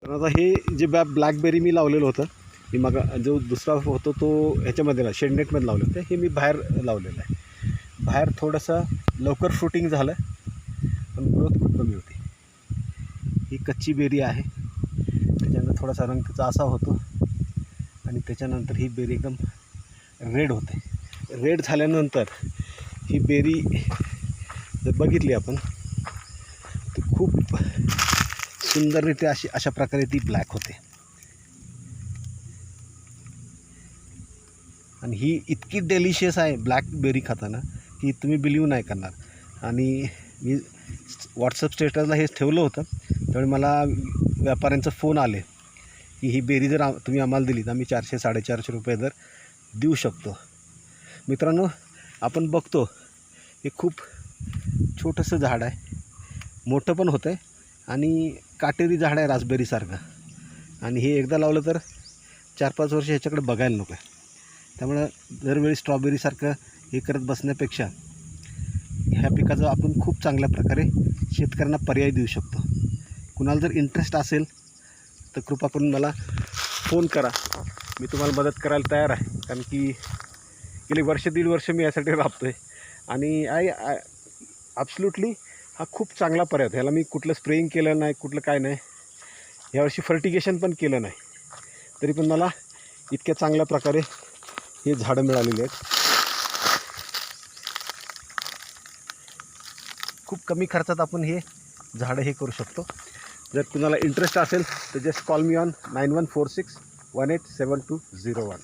तर आता हे जे ब्लॅकबेरी मी लावलेलं होतं, मी मग जो दुसरा होतो तो ह्याच्यामध्ये शेडनेटमध्ये लावलं होतं, हे मी बाहेर लावलेलं आहे. बाहेर थोडंसं लवकर फ्रुटिंग झालं पण ग्रोथ खूप कमी होती. ही कच्ची बेरी आहे, त्याच्यानंतर थोडासा रंग त्याचा असा होतो आणि त्याच्यानंतर ही बेरी एकदम रेड होते. रेड झाल्यानंतर ही बेरी जर बघितली आपण तर खूप सुंदररित्या अशा प्रकारे ती ब्लॅक होते. आणि ही इतकी डेलिशियस आहे ब्लॅकबेरी खाताना की तुम्ही बिलीव नाही करणार. आणि मी व्हॉट्सअप स्टेटसला हेच ठेवलं होतं, त्यामुळे मला व्यापाऱ्यांचा फोन आले की ही बेरी जर तुम्ही आम्हाला दिली तर आम्ही 400-450 रुपये दर देऊ शकतो. मित्रांनो, आपण बघतो हे खूप छोटंसं झाड आहे, मोठं पण होतं आहे आणि काटेरी झाड आहे रास्पबेरीसारखं. आणि हे एकदा लावलं तर 4-5 वर्ष ह्याच्याकडे बघायला नको आहे. त्यामुळं दरवेळी स्ट्रॉबेरीसारखं हे करत बसण्यापेक्षा ह्या पिकाचा आपण खूप चांगल्या प्रकारे शेतकऱ्यांना पर्याय देऊ शकतो. कुणाला जर इंटरेस्ट असेल तर कृपा करून मला फोन करा, मी तुम्हाला मदत करायला तयार आहे. कारण की गेली 1-1.5 वर्ष मी यासाठी राबतो आहे आणि ॲब्सोल्युटली हा खूप चांगला पर्याय होता. ह्याला मी कुठलं स्प्रेइंग केलं नाही, कुठलं काय नाही, यावर्षी फर्टिगेशन पण केलं नाही, तरी पण मला इतक्या चांगल्या प्रकारे हे झाडं मिळालेली आहेत. खूप कमी खर्चात आपण हे झाडं हे करू शकतो. जर कुणाला इंटरेस्ट असेल तर जस्ट कॉल मी ऑन 9146187201.